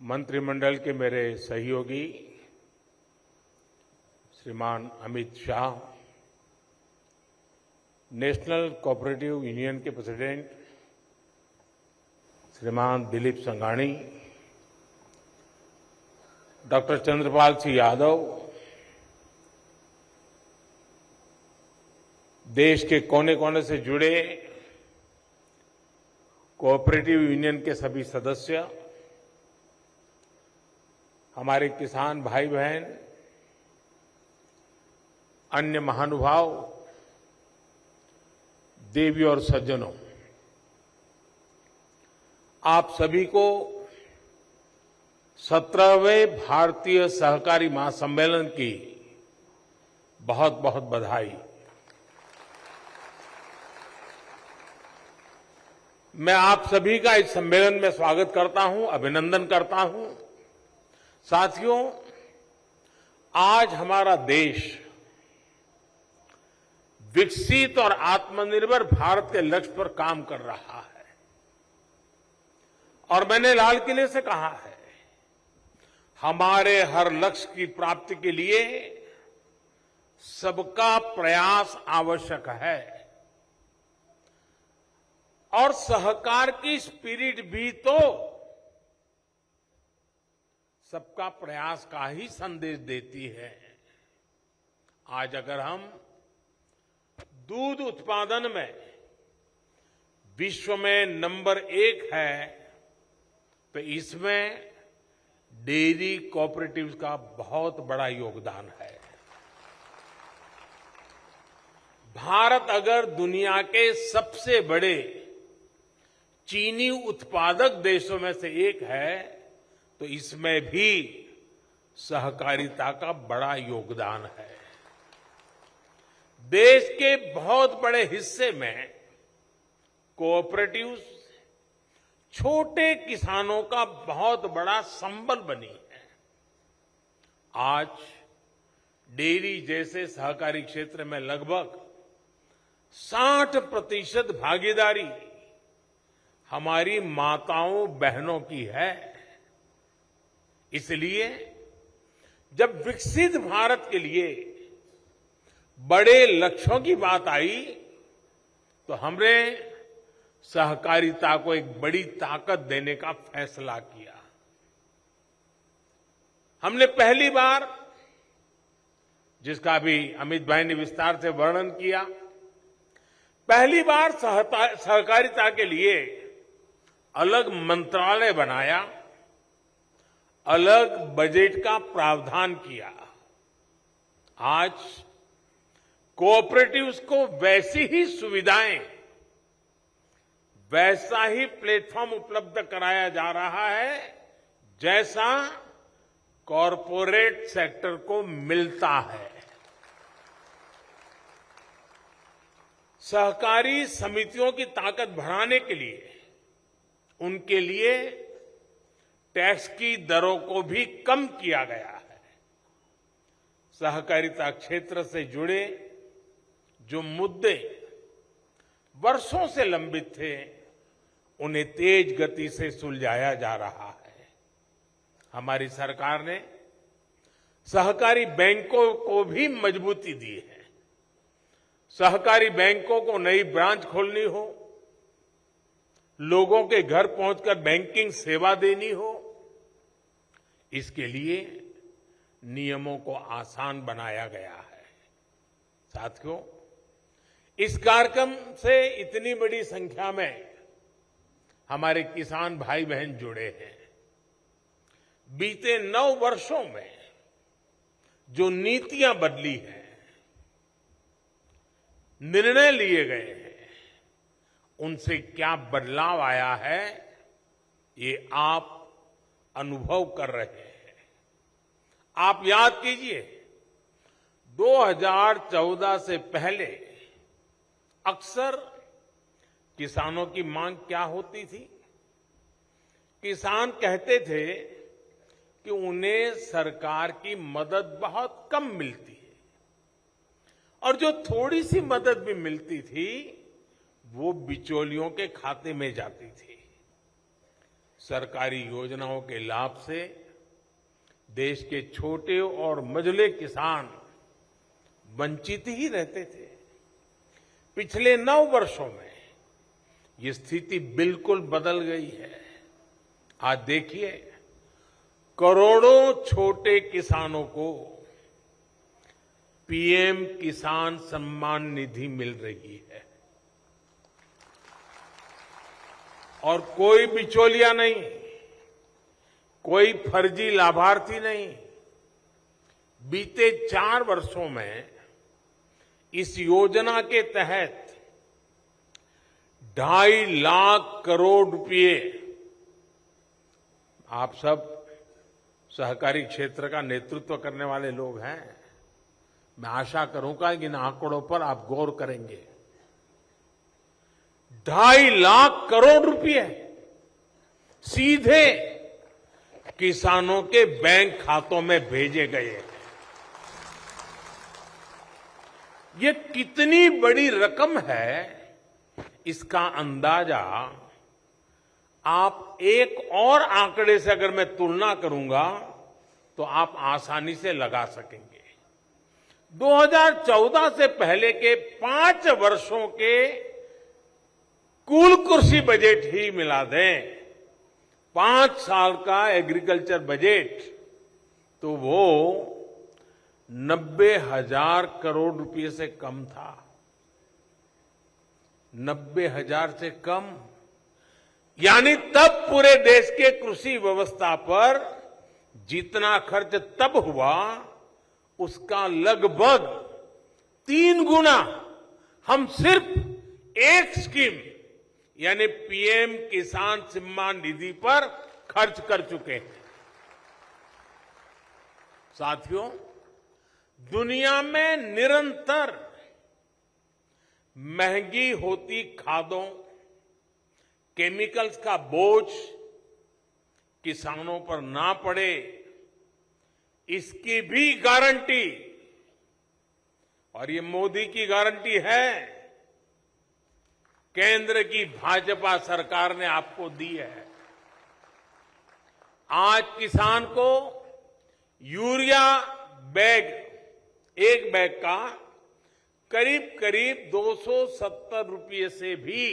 मंत्रिमंडल के मेरे सहयोगी श्रीमान Amit Shah, national cooperative union के प्रेसिडेंट श्रीमान दिलीप संघानी, डॉक्टर चंद्रपाल सिंह यादव, देश के कोने कोने से जुड़े कोऑपरेटिव यूनियन के सभी सदस्य, हमारे किसान भाई बहन, अन्य महानुभाव, देवी और सज्जनों, आप सभी को 17वें भारतीय सहकारी महासम्मेलन की बहुत बहुत बधाई। मैं आप सभी का इस सम्मेलन में स्वागत करता हूं, अभिनंदन करता हूं। साथियों, आज हमारा देश विकसित और आत्मनिर्भर भारत के लक्ष्य पर काम कर रहा है और मैंने लाल किले से कहा है, हमारे हर लक्ष्य की प्राप्ति के लिए सबका प्रयास आवश्यक है और सहकार की स्पिरिट भी तो सबका प्रयास का ही संदेश देती है। आज अगर हम दूध उत्पादन में विश्व में नंबर 1 है, तो इसमें डेयरी कोऑपरेटिव्स का बहुत बड़ा योगदान है। भारत अगर दुनिया के सबसे बड़े चीनी उत्पादक देशों में से एक है, तो इसमें भी सहकारिता का बड़ा योगदान है। देश के बहुत बड़े हिस्से में कोऑपरेटिव्स छोटे किसानों का बहुत बड़ा संबल बनी है। आज डेयरी जैसे सहकारी क्षेत्र में लगभग 60% भागीदारी हमारी माताओं बहनों की है। इसलिए जब विकसित भारत के लिए बड़े लक्ष्यों की बात आई, तो हमने सहकारिता को एक बड़ी ताकत देने का फैसला किया। हमने पहली बार, जिसका भी अमित भाई ने विस्तार से वर्णन किया, पहली बार सहकारिता के लिए अलग मंत्रालय बनाया, अलग बजट का प्रावधान किया। आज कोऑपरेटिव्स को वैसी ही सुविधाएं, वैसा ही प्लेटफॉर्म उपलब्ध कराया जा रहा है जैसा कॉरपोरेट सेक्टर को मिलता है। सहकारी समितियों की ताकत बढ़ाने के लिए, उनके लिए टैक्स की दरों को भी कम किया गया है। सहकारिता क्षेत्र से जुड़े जो मुद्दे वर्षों से लंबित थे, उन्हें तेज गति से सुलझाया जा रहा है। हमारी सरकार ने सहकारी बैंकों को भी मजबूती दी है। सहकारी बैंकों को नई ब्रांच खोलनी हो, लोगों के घर पहुंचकर बैंकिंग सेवा देनी हो, इसके लिए नियमों को आसान बनाया गया है। साथियों, इस कार्यक्रम से इतनी बड़ी संख्या में हमारे किसान भाई बहन जुड़े हैं। बीते 9 वर्षों में जो नीतियां बदली हैं, निर्णय लिए गए हैं, उनसे क्या बदलाव आया है, ये आप अनुभव कर रहे हैं। आप याद कीजिए, 2014 से पहले अक्सर किसानों की मांग क्या होती थी? किसान कहते थे कि उन्हें सरकार की मदद बहुत कम मिलती है और जो थोड़ी सी मदद भी मिलती थी, वो बिचौलियों के खाते में जाती थी। सरकारी योजनाओं के लाभ से देश के छोटे और मझले किसान वंचित ही रहते थे। पिछले 9 वर्षों में ये स्थिति बिल्कुल बदल गई है। आज देखिए, करोड़ों छोटे किसानों को पीएम किसान सम्मान निधि मिल रही है और कोई बिचौलिया नहीं, कोई फर्जी लाभार्थी नहीं। बीते 4 वर्षों में इस योजना के तहत 2.5 लाख करोड़ रुपए, आप सब सहकारी क्षेत्र का नेतृत्व करने वाले लोग हैं, मैं आशा करूंगा कि इन आंकड़ों पर आप गौर करेंगे। 2.5 लाख करोड़ रुपए सीधे किसानों के बैंक खातों में भेजे गए हैं। ये कितनी बड़ी रकम है, इसका अंदाजा आप एक और आंकड़े से अगर मैं तुलना करूंगा तो आप आसानी से लगा सकेंगे। 2014 से पहले के 5 वर्षों के कुल कृषि बजट ही मिला दें, 5 साल का एग्रीकल्चर बजट, तो वो 90,000 करोड़ रुपए से कम था। 90,000 से कम, यानी तब पूरे देश के कृषि व्यवस्था पर जितना खर्च तब हुआ, उसका लगभग 3 गुना हम सिर्फ एक स्कीम यानी पीएम किसान सम्मान निधि पर खर्च कर चुके हैं। साथियों, दुनिया में निरंतर महंगी होती खादों, केमिकल्स का बोझ किसानों पर ना पड़े, इसकी भी गारंटी, और ये मोदी की गारंटी है, केंद्र की भाजपा सरकार ने आपको दी है। आज किसान को यूरिया बैग, एक बैग का करीब 270 रुपये से भी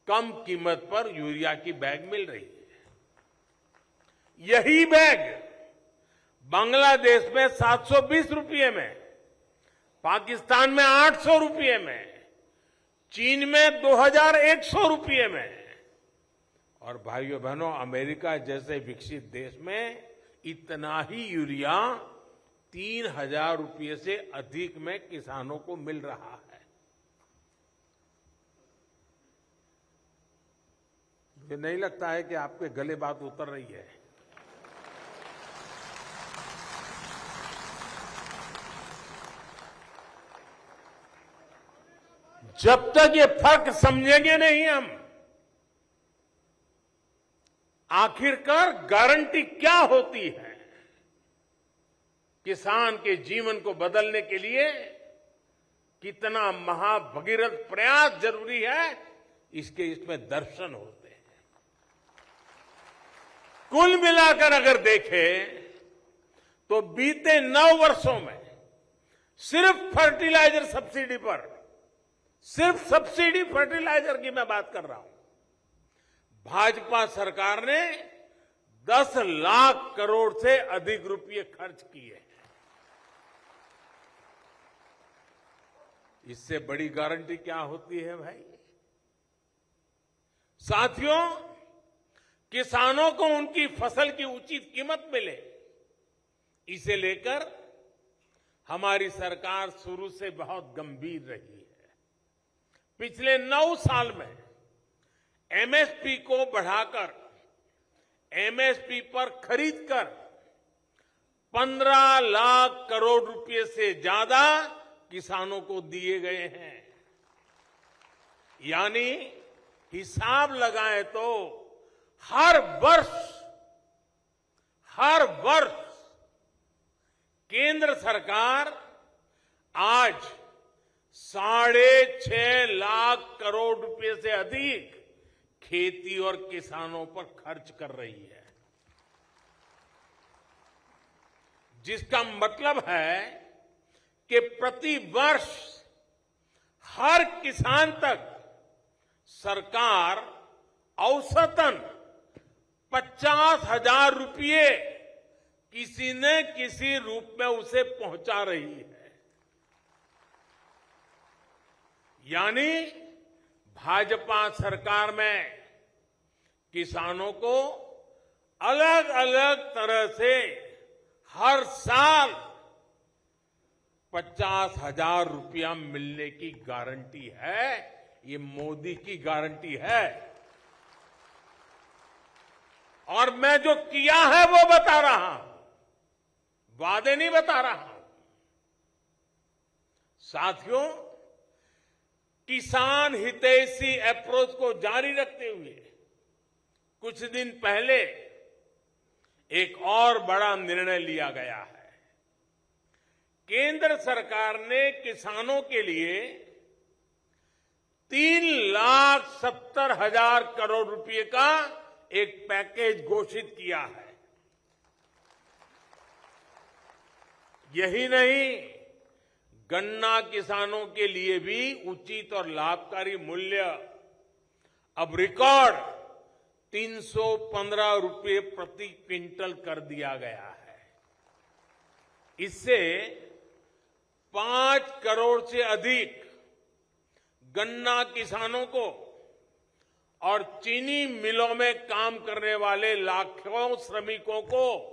कम कीमत पर यूरिया की बैग मिल रही है। यही बैग बांग्लादेश में 720 रुपये में, पाकिस्तान में 800 रुपये में, चीन में 2100 रुपये में, और भाइयों बहनों, अमेरिका जैसे विकसित देश में इतना ही यूरिया 3,000 रुपये से अधिक में किसानों को मिल रहा है। मुझे नहीं लगता है कि आपके गले बात उतर रही है। जब तक ये फर्क समझेंगे नहीं हम, आखिरकार गारंटी क्या होती है, किसान के जीवन को बदलने के लिए कितना महाभगीरथ प्रयास जरूरी है, इसमें दर्शन होते हैं। कुल मिलाकर अगर देखें तो बीते 9 वर्षों में सिर्फ फर्टिलाइजर सब्सिडी पर, सिर्फ सब्सिडी फर्टिलाइजर की मैं बात कर रहा हूं, भाजपा सरकार ने 10 लाख करोड़ से अधिक रुपये खर्च किए हैं। इससे बड़ी गारंटी क्या होती है भाई? साथियों, किसानों को उनकी फसल की उचित कीमत मिले, इसे लेकर हमारी सरकार शुरू से बहुत गंभीर रही है। पिछले 9 साल में एमएसपी को बढ़ाकर एमएसपी पर खरीदकर 15 लाख करोड़ रुपए से ज्यादा किसानों को दिए गए हैं। यानी हिसाब लगाएं तो हर वर्ष केंद्र सरकार आज 6.5 लाख करोड़ रुपए से अधिक खेती और किसानों पर खर्च कर रही है, जिसका मतलब है कि प्रति वर्ष हर किसान तक सरकार औसतन 50,000 रुपये किसी न किसी रूप में उसे पहुंचा रही है। यानी भाजपा सरकार में किसानों को अलग अलग तरह से हर साल 50,000 रुपया मिलने की गारंटी है। ये मोदी की गारंटी है और मैं जो किया है वो बता रहा हूं, वादे नहीं बता रहा हूं। साथियों, किसान हितैषी अप्रोच को जारी रखते हुए कुछ दिन पहले एक और बड़ा निर्णय लिया गया है। केंद्र सरकार ने किसानों के लिए 3,70,000 करोड़ रुपए का एक पैकेज घोषित किया है। यही नहीं, गन्ना किसानों के लिए भी उचित और लाभकारी मूल्य अब रिकॉर्ड 315 रुपये प्रति क्विंटल कर दिया गया है। इससे 5 करोड़ से अधिक गन्ना किसानों को और चीनी मिलों में काम करने वाले लाखों श्रमिकों को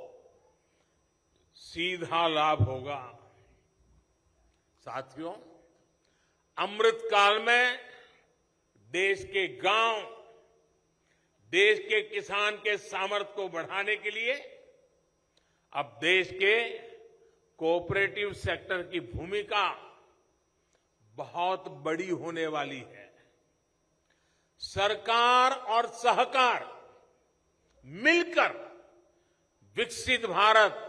सीधा लाभ होगा। साथियों, अमृत काल में देश के गांव, देश के किसान के सामर्थ्य को बढ़ाने के लिए अब देश के कोऑपरेटिव सेक्टर की भूमिका बहुत बड़ी होने वाली है। सरकार और सहकार मिलकर विकसित भारत,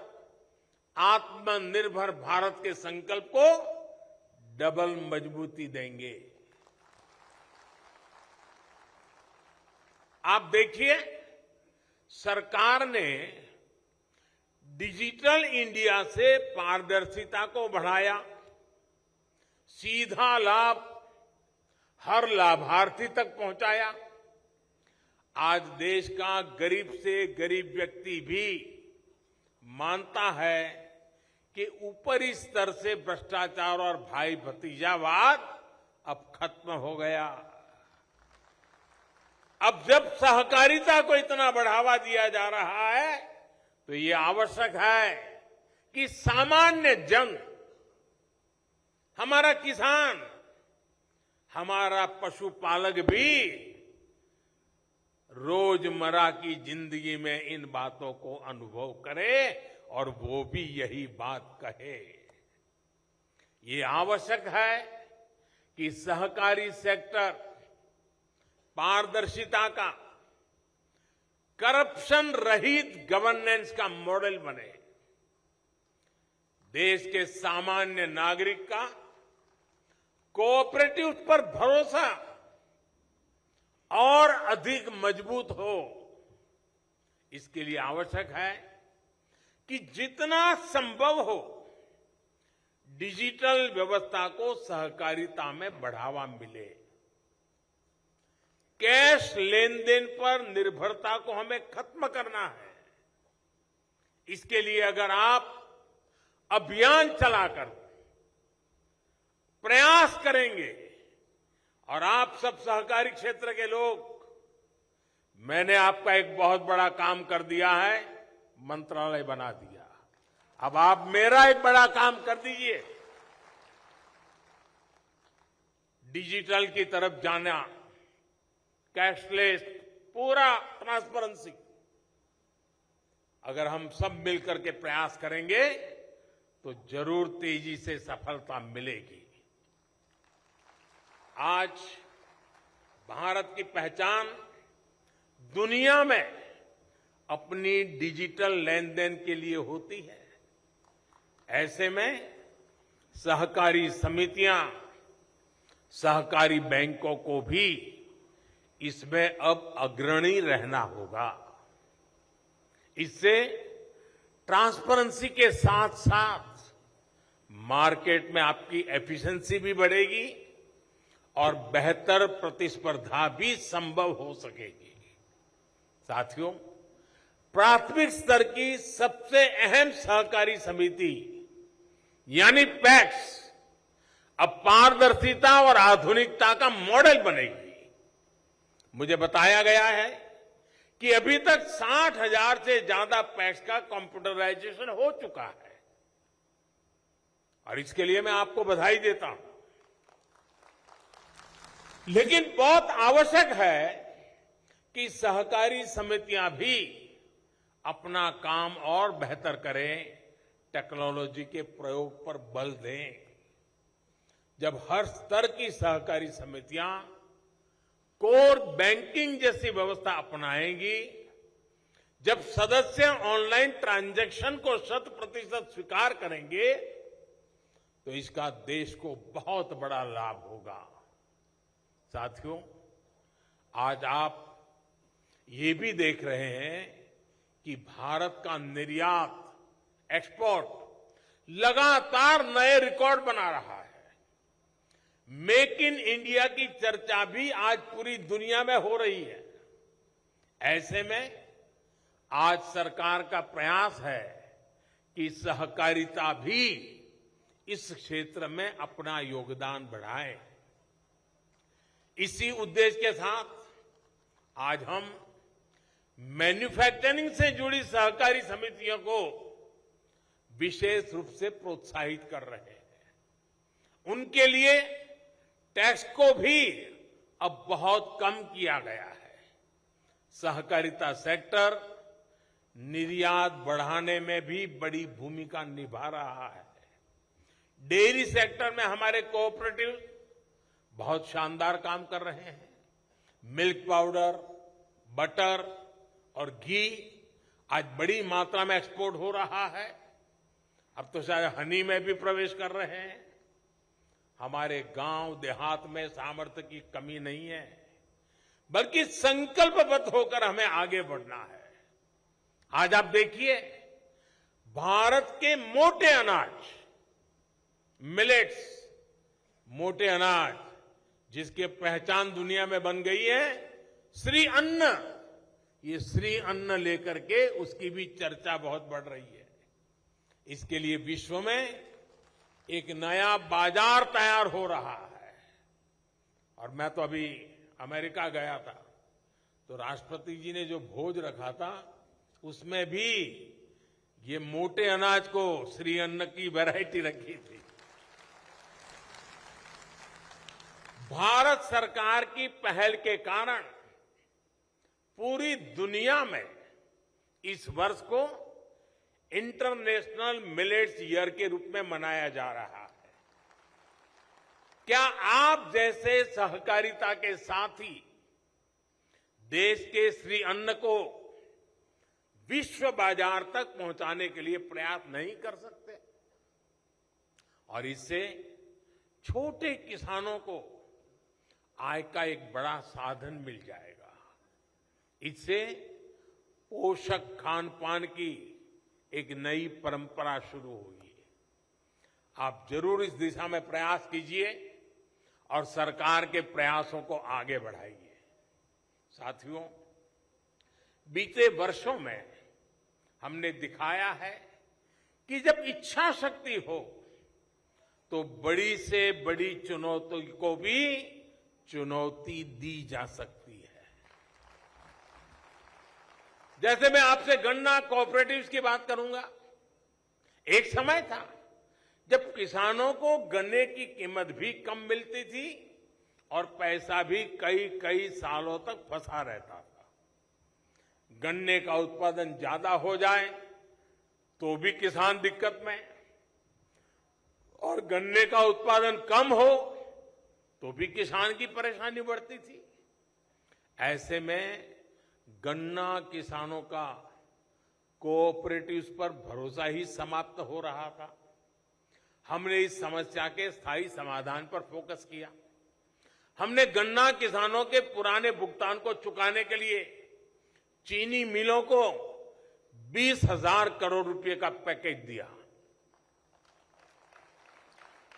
आत्मनिर्भर भारत के संकल्प को डबल मजबूती देंगे। आप देखिए, सरकार ने डिजिटल इंडिया से पारदर्शिता को बढ़ाया, सीधा लाभ हर लाभार्थी तक पहुंचाया। आज देश का गरीब से गरीब व्यक्ति भी मानता है कि ऊपरी स्तर से भ्रष्टाचार और भाई भतीजावाद अब खत्म हो गया। अब जब सहकारिता को इतना बढ़ावा दिया जा रहा है तो ये आवश्यक है कि सामान्य जन, हमारा किसान, हमारा पशुपालक भी रोजमर्रा की जिंदगी में इन बातों को अनुभव करे और वो भी यही बात कहे। ये आवश्यक है कि सहकारी सेक्टर पारदर्शिता का, करप्शन रहित गवर्नेंस का मॉडल बने। देश के सामान्य नागरिक का कोऑपरेटिव पर भरोसा और अधिक मजबूत हो। इसके लिए आवश्यक है कि जितना संभव हो डिजिटल व्यवस्था को सहकारिता में बढ़ावा मिले। कैश लेन देन पर निर्भरता को हमें खत्म करना है। इसके लिए अगर आप अभियान चलाकर प्रयास करेंगे और आप सब सहकारी क्षेत्र के लोग, मैंने आपका एक बहुत बड़ा काम कर दिया है, मंत्रालय बना दिया। अब आप मेरा एक बड़ा काम कर दीजिए, डिजिटल की तरफ जाना, कैशलेस, पूरा ट्रांसपेरेंसी। अगर हम सब मिलकर के प्रयास करेंगे तो जरूर तेजी से सफलता मिलेगी। आज भारत की पहचान दुनिया में अपनी डिजिटल लेन देन के लिए होती है। ऐसे में सहकारी समितियां, सहकारी बैंकों को भी इसमें अब अग्रणी रहना होगा। इससे ट्रांसपेरेंसी के साथ साथ मार्केट में आपकी एफिशिएंसी भी बढ़ेगी और बेहतर प्रतिस्पर्धा भी संभव हो सकेगी। साथियों, प्राथमिक स्तर की सबसे अहम सहकारी समिति यानी पैक्स अब पारदर्शिता और आधुनिकता का मॉडल बनेगी। मुझे बताया गया है कि अभी तक 60,000 से ज्यादा पैक्स का कंप्यूटराइजेशन हो चुका है और इसके लिए मैं आपको बधाई देता हूं। लेकिन बहुत आवश्यक है कि सहकारी समितियां भी अपना काम और बेहतर करें, टेक्नोलॉजी के प्रयोग पर बल दें। जब हर स्तर की सहकारी समितियां कोर बैंकिंग जैसी व्यवस्था अपनाएंगी, जब सदस्य ऑनलाइन ट्रांजैक्शन को 100% स्वीकार करेंगे, तो इसका देश को बहुत बड़ा लाभ होगा। साथियों, आज आप ये भी देख रहे हैं कि भारत का निर्यात, एक्सपोर्ट लगातार नए रिकॉर्ड बना रहा है। मेक इन इंडिया की चर्चा भी आज पूरी दुनिया में हो रही है। ऐसे में आज सरकार का प्रयास है कि सहकारिता भी इस क्षेत्र में अपना योगदान बढ़ाए। इसी उद्देश्य के साथ आज हम मैन्युफैक्चरिंग से जुड़ी सहकारी समितियों को विशेष रूप से प्रोत्साहित कर रहे हैं। उनके लिए टैक्स को भी अब बहुत कम किया गया है। सहकारिता सेक्टर निर्यात बढ़ाने में भी बड़ी भूमिका निभा रहा है। डेयरी सेक्टर में हमारे कोऑपरेटिव बहुत शानदार काम कर रहे हैं। मिल्क पाउडर, बटर और घी आज बड़ी मात्रा में एक्सपोर्ट हो रहा है। अब तो शायद हनी में भी प्रवेश कर रहे हैं। हमारे गांव देहात में सामर्थ्य की कमी नहीं है, बल्कि संकल्पबद्ध होकर हमें आगे बढ़ना है। आज आप देखिए, भारत के मोटे अनाज, मिलेट्स, मोटे अनाज जिसकी पहचान दुनिया में बन गई है, श्री अन्न, ये श्री अन्न लेकर के उसकी भी चर्चा बहुत बढ़ रही है। इसके लिए विश्व में एक नया बाजार तैयार हो रहा है। और मैं तो अभी अमेरिका गया था, तो राष्ट्रपति जी ने जो भोज रखा था उसमें भी ये मोटे अनाज को श्री अन्न की वैरायटी रखी थी। भारत सरकार की पहल के कारण पूरी दुनिया में इस वर्ष को इंटरनेशनल मिलेट्स ईयर के रूप में मनाया जा रहा है। क्या आप जैसे सहकारिता के साथी देश के श्री अन्न को विश्व बाजार तक पहुंचाने के लिए प्रयास नहीं कर सकते? और इससे छोटे किसानों को आय का एक बड़ा साधन मिल जाएगा। इससे पोषक खान पान की एक नई परंपरा शुरू होगी। आप जरूर इस दिशा में प्रयास कीजिए और सरकार के प्रयासों को आगे बढ़ाइए। साथियों, बीते वर्षों में हमने दिखाया है कि जब इच्छा शक्ति हो तो बड़ी से बड़ी चुनौती को भी चुनौती दी जा सकती है। जैसे मैं आपसे गन्ना कोऑपरेटिव्स की बात करूंगा। एक समय था जब किसानों को गन्ने की कीमत भी कम मिलती थी और पैसा भी कई कई सालों तक फंसा रहता था। गन्ने का उत्पादन ज्यादा हो जाए तो भी किसान दिक्कत में, और गन्ने का उत्पादन कम हो तो भी किसान की परेशानी बढ़ती थी। ऐसे में गन्ना किसानों का कोऑपरेटिव्स पर भरोसा ही समाप्त हो रहा था। हमने इस समस्या के स्थायी समाधान पर फोकस किया। हमने गन्ना किसानों के पुराने भुगतान को चुकाने के लिए चीनी मिलों को 20,000 करोड़ रुपए का पैकेज दिया।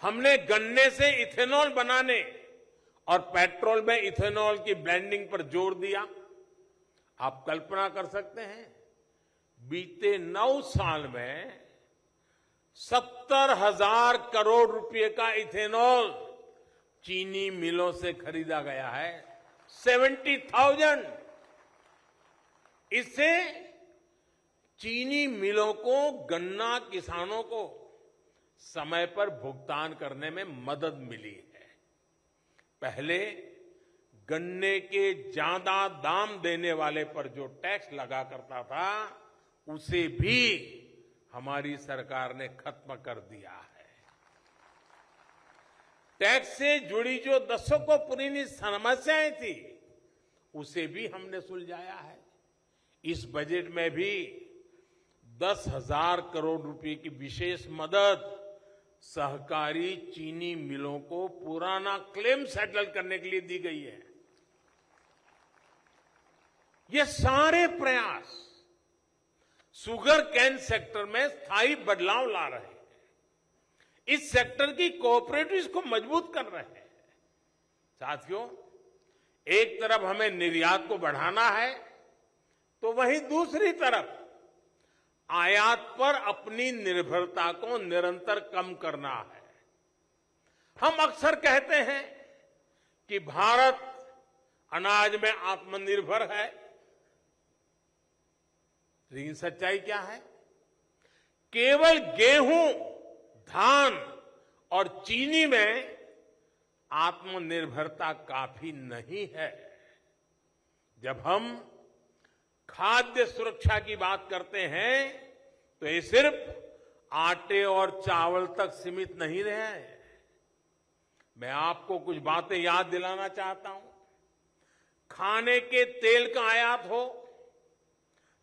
हमने गन्ने से इथेनॉल बनाने और पेट्रोल में इथेनॉल की ब्लेंडिंग पर जोर दिया। आप कल्पना कर सकते हैं, बीते 9 साल में 70,000 करोड़ रुपए का इथेनॉल चीनी मिलों से खरीदा गया है। 70,000। इससे चीनी मिलों को, गन्ना किसानों को समय पर भुगतान करने में मदद मिली है। पहले गन्ने के ज्यादा दाम देने वाले पर जो टैक्स लगा करता था, उसे भी हमारी सरकार ने खत्म कर दिया है। टैक्स से जुड़ी जो दशकों पुरानी समस्याएं थी, उसे भी हमने सुलझाया है। इस बजट में भी 10,000 करोड़ रुपए की विशेष मदद सहकारी चीनी मिलों को पुराना क्लेम सेटल करने के लिए दी गई है। ये सारे प्रयास शुगर केन सेक्टर में स्थायी बदलाव ला रहे हैं। इस सेक्टर की कोऑपरेटिव्स को मजबूत कर रहे हैं। साथियों, एक तरफ हमें निर्यात को बढ़ाना है, तो वहीं दूसरी तरफ आयात पर अपनी निर्भरता को निरंतर कम करना है। हम अक्सर कहते हैं कि भारत अनाज में आत्मनिर्भर है, लेकिन सच्चाई क्या है? केवल गेहूं, धान और चीनी में आत्मनिर्भरता काफी नहीं है। जब हम खाद्य सुरक्षा की बात करते हैं, तो ये सिर्फ आटे और चावल तक सीमित नहीं रहे। मैं आपको कुछ बातें याद दिलाना चाहता हूं। खाने के तेल का आयात हो,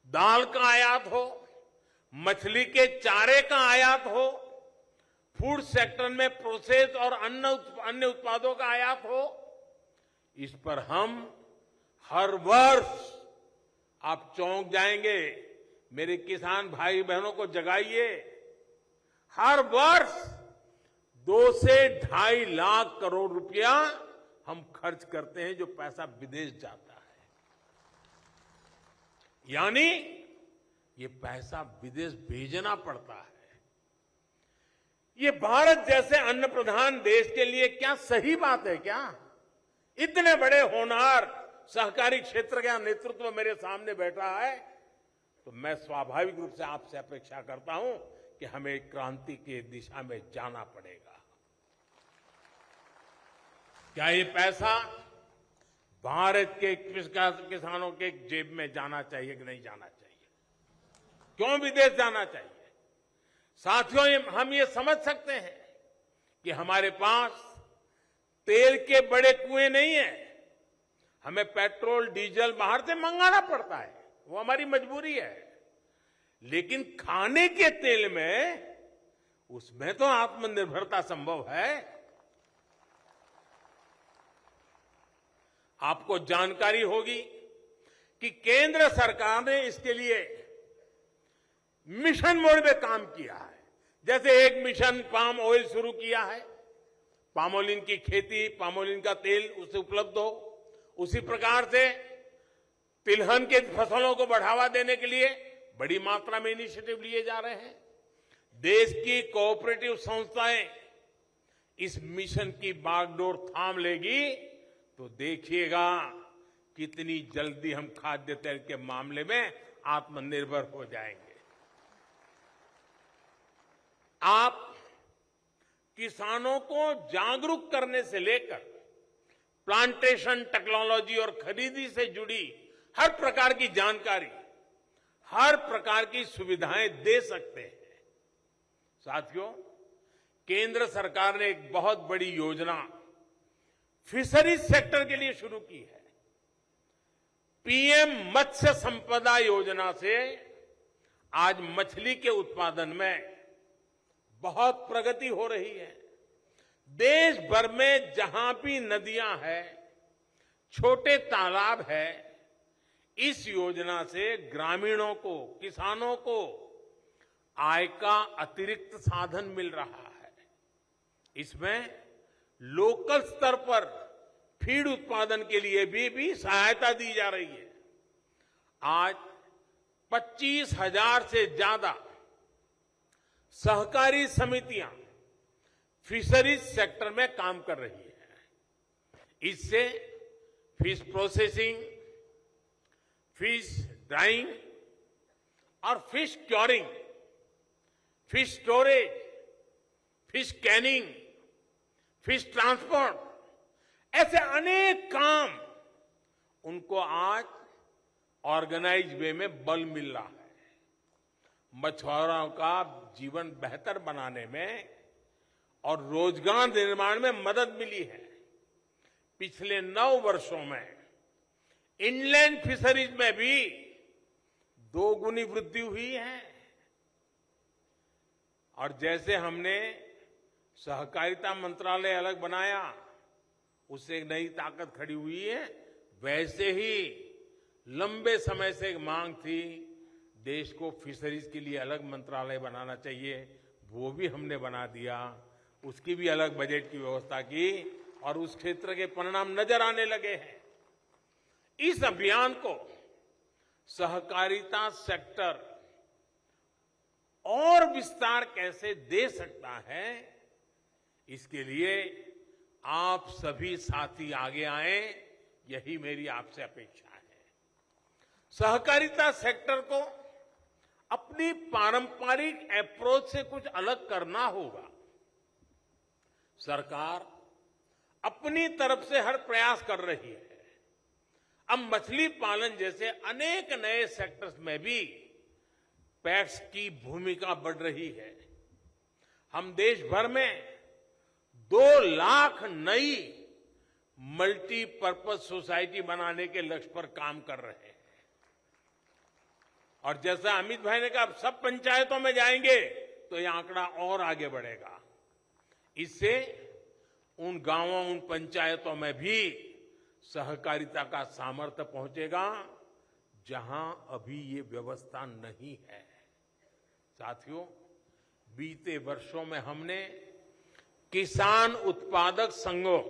दाल का आयात हो, मछली के चारे का आयात हो, फूड सेक्टर में प्रोसेस और अन्य उत्पादों का आयात हो, इस पर हम हर वर्ष, आप चौंक जाएंगे, मेरे किसान भाई बहनों को जगाइए, हर वर्ष 2 से 2.5 लाख करोड़ रुपया हम खर्च करते हैं, जो पैसा विदेश जाता है। यानी ये पैसा विदेश भेजना पड़ता है। ये भारत जैसे अन्न प्रधान देश के लिए क्या सही बात है क्या? इतने बड़े होनहार सहकारी क्षेत्र का नेतृत्व मेरे सामने बैठा है, तो मैं स्वाभाविक रूप से आपसे अपेक्षा करता हूं कि हमें क्रांति की दिशा में जाना पड़ेगा। क्या ये पैसा भारत के किसानों के जेब में जाना चाहिए कि नहीं जाना चाहिए? क्यों विदेश जाना चाहिए? साथियों, हम ये समझ सकते हैं कि हमारे पास तेल के बड़े कुएं नहीं है। हमें पेट्रोल, डीजल बाहर से मंगाना पड़ता है, वो हमारी मजबूरी है। लेकिन खाने के तेल में, उसमें तो आत्मनिर्भरता संभव है। आपको जानकारी होगी कि केंद्र सरकार ने इसके लिए मिशन मोड में काम किया है। जैसे एक मिशन पाम ऑयल शुरू किया है, पामोलिन की खेती, पामोलिन का तेल उसे उपलब्ध हो। उसी प्रकार से तिलहन के फसलों को बढ़ावा देने के लिए बड़ी मात्रा में इनिशिएटिव लिए जा रहे हैं। देश की कोऑपरेटिव संस्थाएं इस मिशन की बागडोर थाम लेगी, तो देखिएगा कितनी जल्दी हम खाद्य तेल के मामले में आत्मनिर्भर हो जाएंगे। आप किसानों को जागरूक करने से लेकर प्लांटेशन टेक्नोलॉजी और खरीदी से जुड़ी हर प्रकार की जानकारी, हर प्रकार की सुविधाएं दे सकते हैं। साथियों, केंद्र सरकार ने एक बहुत बड़ी योजना फिशरीज सेक्टर के लिए शुरू की है। पीएम मत्स्य संपदा योजना से आज मछली के उत्पादन में बहुत प्रगति हो रही है। देश भर में जहां भी नदियां हैं, छोटे तालाब है, इस योजना से ग्रामीणों को, किसानों को आय का अतिरिक्त साधन मिल रहा है। इसमें लोकल स्तर पर फीड उत्पादन के लिए भी सहायता दी जा रही है। आज 25,000 से ज्यादा सहकारी समितियां फिशरीज सेक्टर में काम कर रही है। इससे फिश प्रोसेसिंग, फिश ड्राइंग और fish curing, fish storage, fish Canning, fish transport, ऐसे अनेक काम उनको आज ऑर्गेनाइज वे में बल मिल रहा है। मछुआरों का जीवन बेहतर बनाने में और रोजगार निर्माण में मदद मिली है। पिछले 9 वर्षों में इनलैंड फिशरीज में भी 2 गुनी वृद्धि हुई है। और जैसे हमने सहकारिता मंत्रालय अलग बनाया, उससे एक नई ताकत खड़ी हुई है, वैसे ही लंबे समय से एक मांग थी देश को फिशरीज के लिए अलग मंत्रालय बनाना चाहिए, वो भी हमने बना दिया। उसकी भी अलग बजट की व्यवस्था की और उस क्षेत्र के परिणाम नजर आने लगे हैं। इस अभियान को सहकारिता सेक्टर और विस्तार कैसे दे सकता है, इसके लिए आप सभी साथी आगे आए, यही मेरी आपसे अपेक्षा है। सहकारिता सेक्टर को अपनी पारंपरिक अप्रोच से कुछ अलग करना होगा। सरकार अपनी तरफ से हर प्रयास कर रही है। अब मछली पालन जैसे अनेक नए सेक्टर्स में भी पैक्स की भूमिका बढ़ रही है। हम देश भर में 2 लाख नई मल्टीपर्पज सोसाइटी बनाने के लक्ष्य पर काम कर रहे हैं। और जैसा अमित भाई ने कहा, अब सब पंचायतों में जाएंगे तो यह आंकड़ा और आगे बढ़ेगा। इससे उन गांवों, उन पंचायतों में भी सहकारिता का सामर्थ्य पहुंचेगा जहां अभी ये व्यवस्था नहीं है। साथियों, बीते वर्षों में हमने किसान उत्पादक संघों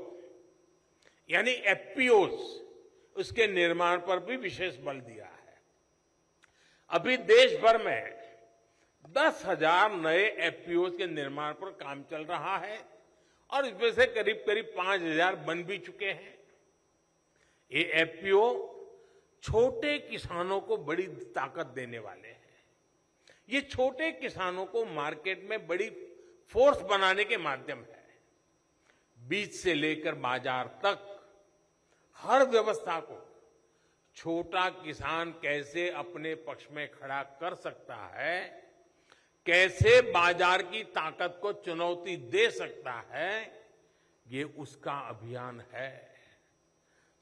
यानी एफपीओस, उसके निर्माण पर भी विशेष बल दिया है। अभी देश भर में 10,000 नए एफपीओस के निर्माण पर काम चल रहा है और इसमें से करीब 5,000 बन भी चुके हैं। ये एफपीओ छोटे किसानों को बड़ी ताकत देने वाले हैं। ये छोटे किसानों को मार्केट में बड़ी फोर्स बनाने के माध्यम है। बीज से लेकर बाजार तक हर व्यवस्था को छोटा किसान कैसे अपने पक्ष में खड़ा कर सकता है, कैसे बाजार की ताकत को चुनौती दे सकता है, ये उसका अभियान है।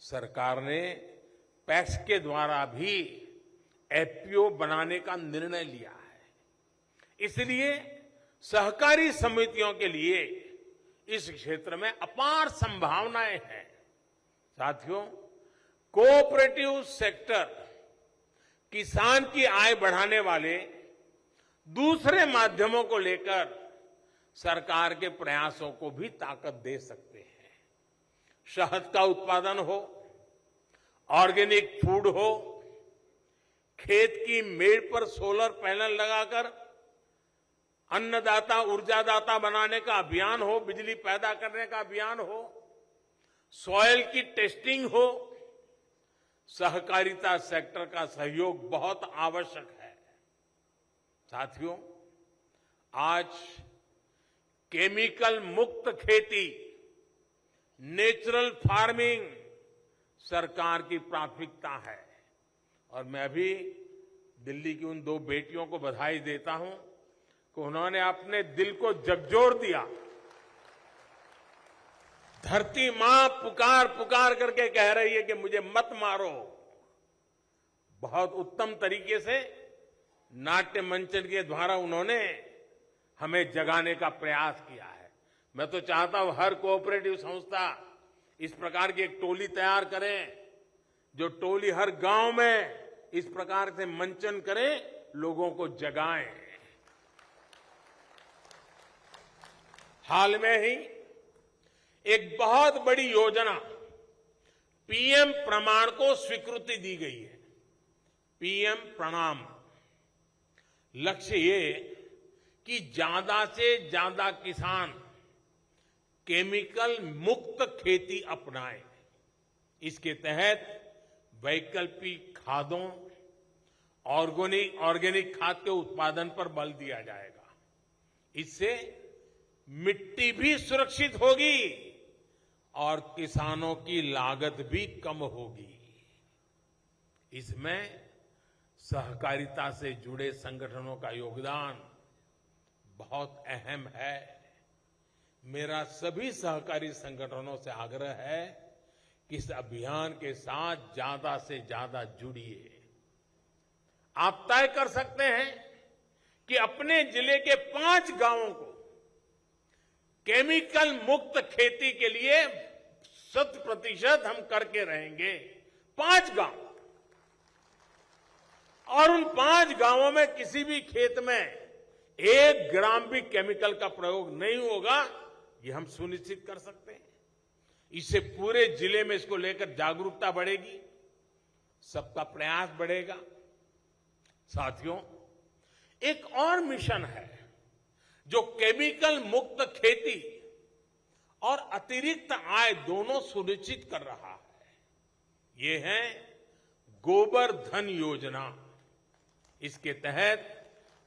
सरकार ने पैक्स के द्वारा भी एफपीओ बनाने का निर्णय लिया है। इसलिए सहकारी समितियों के लिए इस क्षेत्र में अपार संभावनाएं हैं। साथियों, कोऑपरेटिव सेक्टर किसान की आय बढ़ाने वाले दूसरे माध्यमों को लेकर सरकार के प्रयासों को भी ताकत दे सकते हैं। शहद का उत्पादन हो, ऑर्गेनिक फूड हो, खेत की मेड़ पर सोलर पैनल लगाकर अन्नदाता ऊर्जादाता बनाने का अभियान हो, बिजली पैदा करने का अभियान हो, सॉइल की टेस्टिंग हो, सहकारिता सेक्टर का सहयोग बहुत आवश्यक है। साथियों, आज केमिकल मुक्त खेती, नेचुरल फार्मिंग सरकार की प्राथमिकता है और मैं अभी दिल्ली की उन 2 बेटियों को बधाई देता हूं कि उन्होंने अपने दिल को झकझोर दिया। धरती मां पुकार पुकार करके कह रही है कि मुझे मत मारो। बहुत उत्तम तरीके से नाट्य मंचन के द्वारा उन्होंने हमें जगाने का प्रयास किया है। मैं तो चाहता हूं हर कोऑपरेटिव संस्था इस प्रकार की एक टोली तैयार करे, जो टोली हर गांव में इस प्रकार से मंचन करे, लोगों को जगाए। हाल में ही एक बहुत बड़ी योजना पीएम प्रमाण को स्वीकृति दी गई है। पीएम प्रणाम, लक्ष्य ये कि ज्यादा से ज्यादा किसान केमिकल मुक्त खेती अपनाएं। इसके तहत वैकल्पिक खादों, ऑर्गेनिक खाद के उत्पादन पर बल दिया जाएगा। इससे मिट्टी भी सुरक्षित होगी और किसानों की लागत भी कम होगी। इसमें सहकारिता से जुड़े संगठनों का योगदान बहुत अहम है। मेरा सभी सहकारी संगठनों से आग्रह है कि इस अभियान के साथ ज्यादा से ज्यादा जुड़िए। आप तय कर सकते हैं कि अपने जिले के 5 गांवों को केमिकल मुक्त खेती के लिए 100% हम करके रहेंगे। 5 गांव, और उन 5 गांवों में किसी भी खेत में 1 ग्राम भी केमिकल का प्रयोग नहीं होगा, ये हम सुनिश्चित कर सकते हैं। इससे पूरे जिले में इसको लेकर जागरूकता बढ़ेगी, सबका प्रयास बढ़ेगा। साथियों, एक और मिशन है जो केमिकल मुक्त खेती और अतिरिक्त आय दोनों सुनिश्चित कर रहा है। ये है गोबर धन योजना। इसके तहत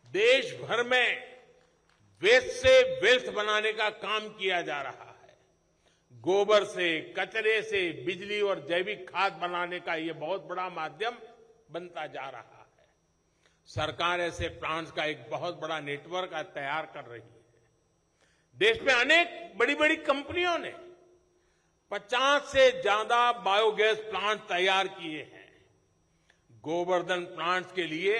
देश भर में वेस्ट से वेल्थ बनाने का काम किया जा रहा है। गोबर से, कचरे से बिजली और जैविक खाद बनाने का ये बहुत बड़ा माध्यम बनता जा रहा है। सरकार ऐसे प्लांट्स का एक बहुत बड़ा नेटवर्क तैयार कर रही है। देश में अनेक बड़ी बड़ी कंपनियों ने 50 से ज्यादा बायोगैस प्लांट तैयार किए हैं। गोवर्धन प्लांट्स के लिए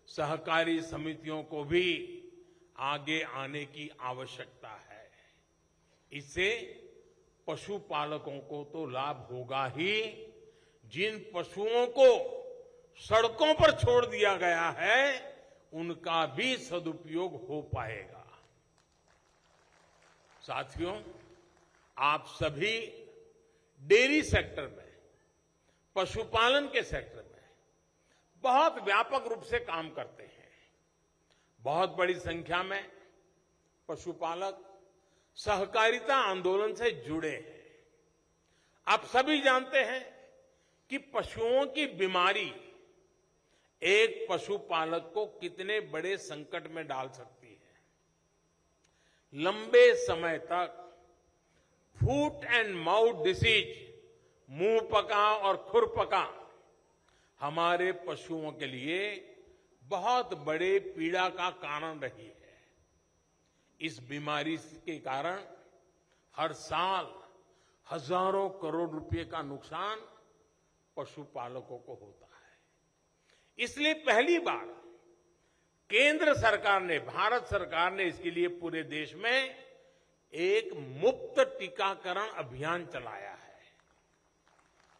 सहकारी समितियों को भी आगे आने की आवश्यकता है। इससे पशुपालकों को तो लाभ होगा ही, जिन पशुओं को सड़कों पर छोड़ दिया गया है उनका भी सदुपयोग हो पाएगा। साथियों, आप सभी डेयरी सेक्टर में, पशुपालन के सेक्टर में बहुत व्यापक रूप से काम करते हैं। बहुत बड़ी संख्या में पशुपालक सहकारिता आंदोलन से जुड़े हैं। आप सभी जानते हैं कि पशुओं की बीमारी एक पशुपालक को कितने बड़े संकट में डाल सकती है। लंबे समय तक फूट एंड माउथ डिसीज, मुंह पका और खुर पका, हमारे पशुओं के लिए बहुत बड़े पीड़ा का कारण रही है। इस बीमारी के कारण हर साल हजारों करोड़ रुपए का नुकसान पशुपालकों को होता है। इसलिए पहली बार केंद्र सरकार ने, भारत सरकार ने इसके लिए पूरे देश में एक मुफ्त टीकाकरण अभियान चलाया है।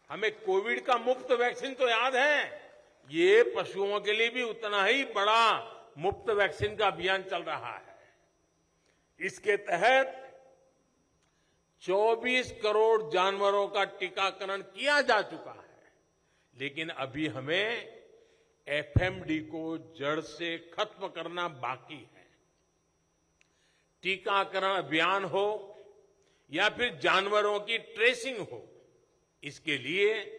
हमें कोविड का मुफ्त वैक्सीन तो याद है, ये पशुओं के लिए भी उतना ही बड़ा मुफ्त वैक्सीन का अभियान चल रहा है। इसके तहत 24 करोड़ जानवरों का टीकाकरण किया जा चुका है। लेकिन अभी हमें एफएमडी को जड़ से खत्म करना बाकी है। टीकाकरण अभियान हो या फिर जानवरों की ट्रेसिंग हो, इसके लिए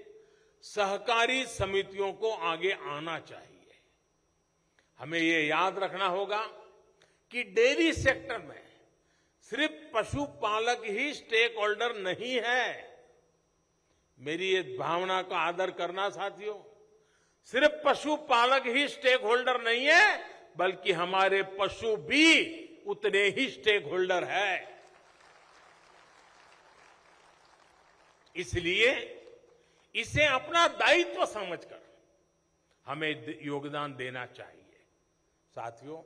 सहकारी समितियों को आगे आना चाहिए। हमें ये याद रखना होगा कि डेयरी सेक्टर में सिर्फ पशुपालक ही स्टेक होल्डर नहीं है। मेरी इस भावना का आदर करना साथियों, सिर्फ पशुपालक ही स्टेक होल्डर नहीं है, बल्कि हमारे पशु भी उतने ही स्टेक होल्डर है। इसलिए इसे अपना दायित्व समझकर हमें योगदान देना चाहिए। साथियों,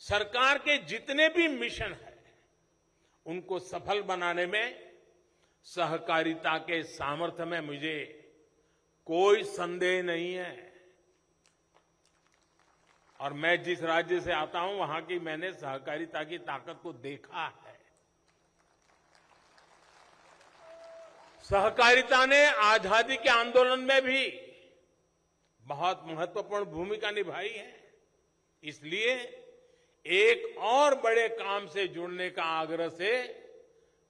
सरकार के जितने भी मिशन है उनको सफल बनाने में सहकारिता के सामर्थ्य में मुझे कोई संदेह नहीं है। और मैं जिस राज्य से आता हूं वहां की मैंने सहकारिता की ताकत को देखा है। सहकारिता ने आजादी के आंदोलन में भी बहुत महत्वपूर्ण भूमिका निभाई है। इसलिए एक और बड़े काम से जुड़ने का आग्रह से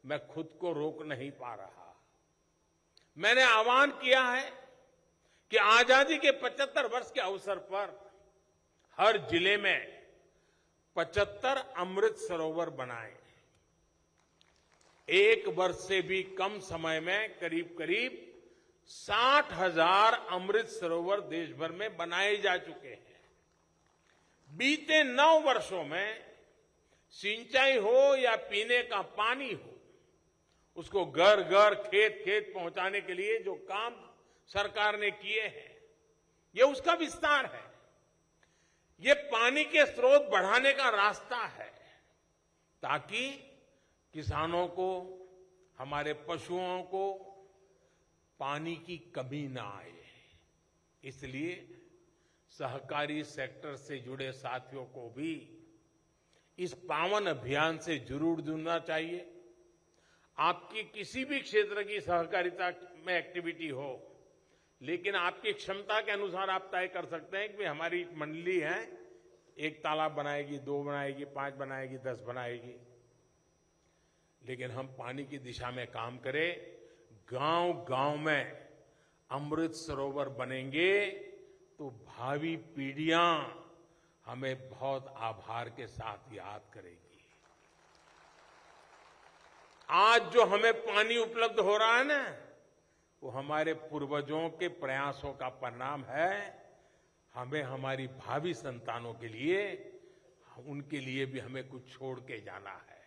मैं खुद को रोक नहीं पा रहा। मैंने आह्वान किया है कि आजादी के 75 वर्ष के अवसर पर हर जिले में 75 अमृत सरोवर बनाएं। एक वर्ष से भी कम समय में करीब करीब 60,000 अमृत सरोवर देश भर में बनाए जा चुके हैं। बीते 9 वर्षों में सिंचाई हो या पीने का पानी हो, उसको घर घर खेत खेत पहुंचाने के लिए जो काम सरकार ने किए हैं, ये उसका विस्तार है। ये पानी के स्रोत बढ़ाने का रास्ता है ताकि किसानों को, हमारे पशुओं को पानी की कमी ना आए। इसलिए सहकारी सेक्टर से जुड़े साथियों को भी इस पावन अभियान से जरूर जुड़ना चाहिए। आपकी किसी भी क्षेत्र की सहकारिता में एक्टिविटी हो, लेकिन आपकी क्षमता के अनुसार आप तय कर सकते हैं कि हमारी मंडली है, 1 तालाब बनाएगी, 2 बनाएगी, 5 बनाएगी, 10 बनाएगी। लेकिन हम पानी की दिशा में काम करें। गांव-गांव में अमृत सरोवर बनेंगे तो भावी पीढ़ियां हमें बहुत आभार के साथ याद करेगी। आज जो हमें पानी उपलब्ध हो रहा है ना, वो हमारे पूर्वजों के प्रयासों का परिणाम है। हमें हमारी भावी संतानों के लिए, उनके लिए भी हमें कुछ छोड़ के जाना है।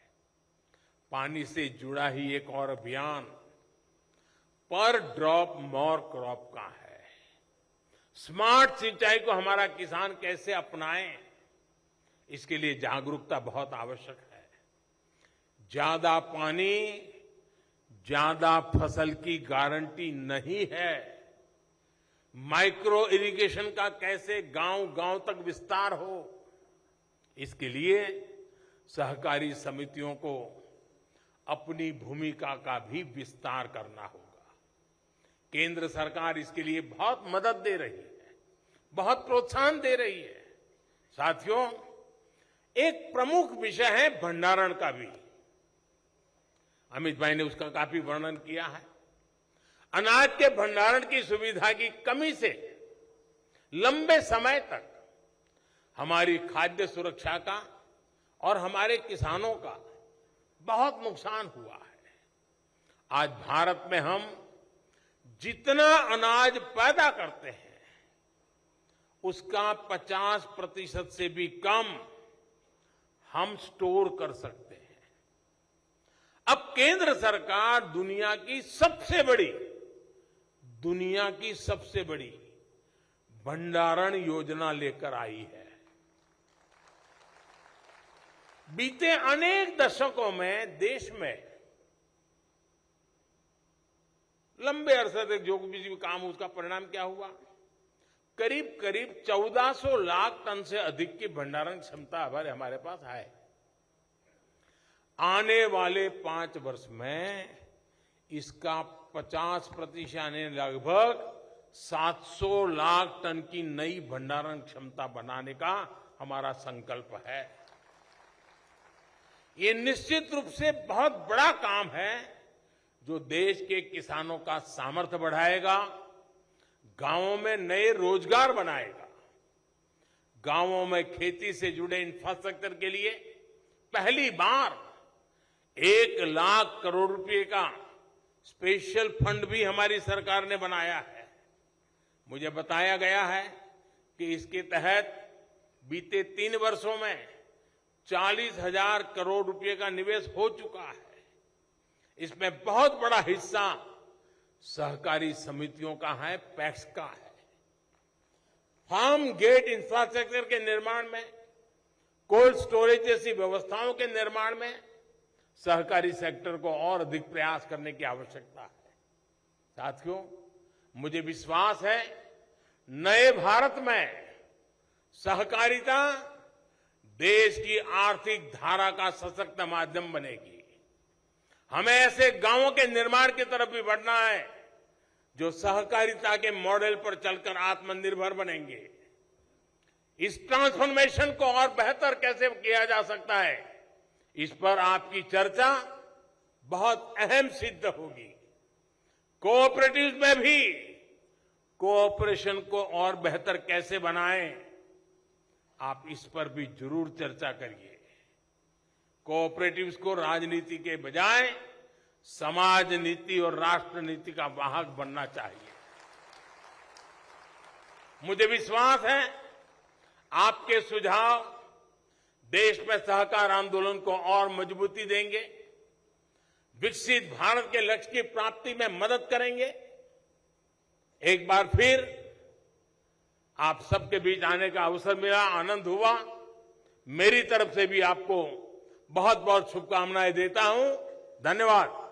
पानी से जुड़ा ही एक और अभियान पर ड्रॉप मोर क्रॉप का है। स्मार्ट सिंचाई को हमारा किसान कैसे अपनाए, इसके लिए जागरूकता बहुत आवश्यक है। ज्यादा पानी ज्यादा फसल की गारंटी नहीं है। माइक्रो इरिगेशन का कैसे गांव-गांव तक विस्तार हो, इसके लिए सहकारी समितियों को अपनी भूमिका का भी विस्तार करना होगा। केंद्र सरकार इसके लिए बहुत मदद दे रही है, बहुत प्रोत्साहन दे रही है। साथियों, एक प्रमुख विषय है भंडारण का भी। अमित भाई ने उसका काफी वर्णन किया है। अनाज के भंडारण की सुविधा की कमी से लंबे समय तक हमारी खाद्य सुरक्षा का और हमारे किसानों का बहुत नुकसान हुआ है। आज भारत में हम जितना अनाज पैदा करते हैं, उसका 50% से भी कम हम स्टोर कर सकते हैं। अब केंद्र सरकार दुनिया की सबसे बड़ी भंडारण योजना लेकर आई है। बीते अनेक दशकों में देश में लंबे अरसे तक जो भी काम, उसका परिणाम क्या हुआ? करीब करीब 1400 लाख टन से अधिक की भंडारण क्षमता हमारे पास है। आने वाले 5 वर्ष में इसका 50% यानी लगभग 700 लाख टन की नई भंडारण क्षमता बनाने का हमारा संकल्प है। ये निश्चित रूप से बहुत बड़ा काम है जो देश के किसानों का सामर्थ्य बढ़ाएगा, गांवों में नए रोजगार बनाएगा। गांवों में खेती से जुड़े इंफ्रास्ट्रक्चर के लिए पहली बार 1 लाख करोड़ रुपए का स्पेशल फंड भी हमारी सरकार ने बनाया है। मुझे बताया गया है कि इसके तहत बीते 3 वर्षों में 40,000 करोड़ रुपए का निवेश हो चुका है। इसमें बहुत बड़ा हिस्सा सहकारी समितियों का है, पैक्स का है। फार्म गेट इंफ्रास्ट्रक्चर के निर्माण में, कोल्ड स्टोरेज जैसी व्यवस्थाओं के निर्माण में सहकारी सेक्टर को और अधिक प्रयास करने की आवश्यकता है। साथियों, मुझे विश्वास है नए भारत में सहकारिता देश की आर्थिक धारा का सशक्त माध्यम बनेगी। हमें ऐसे गांवों के निर्माण की तरफ भी बढ़ना है जो सहकारिता के मॉडल पर चलकर आत्मनिर्भर बनेंगे। इस ट्रांसफॉर्मेशन को और बेहतर कैसे किया जा सकता है, इस पर आपकी चर्चा बहुत अहम सिद्ध होगी। कोऑपरेटिव्स में भी कोऑपरेशन को और बेहतर कैसे बनाएं, आप इस पर भी जरूर चर्चा करिए। कोऑपरेटिव्स को राजनीति के बजाय समाज नीति और राष्ट्र नीति का वाहक बनना चाहिए। मुझे विश्वास है आपके सुझाव देश में सहकार आंदोलन को और मजबूती देंगे, विकसित भारत के लक्ष्य की प्राप्ति में मदद करेंगे। एक बार फिर आप सबके बीच आने का अवसर मिला, आनंद हुआ। मेरी तरफ से भी आपको बहुत बहुत शुभकामनाएं देता हूं। धन्यवाद।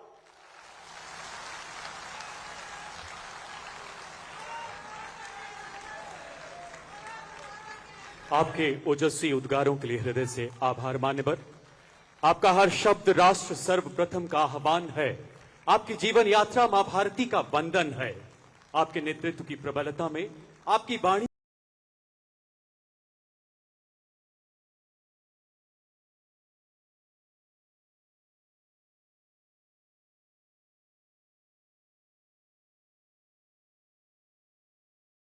आपके ओजस्वी उद्गारों के लिए हृदय से आभार मान्यवर। आपका हर शब्द राष्ट्र सर्वप्रथम का आह्वान है। आपकी जीवन यात्रा मां भारती का वंदन है। आपके नेतृत्व की प्रबलता में आपकी वाणी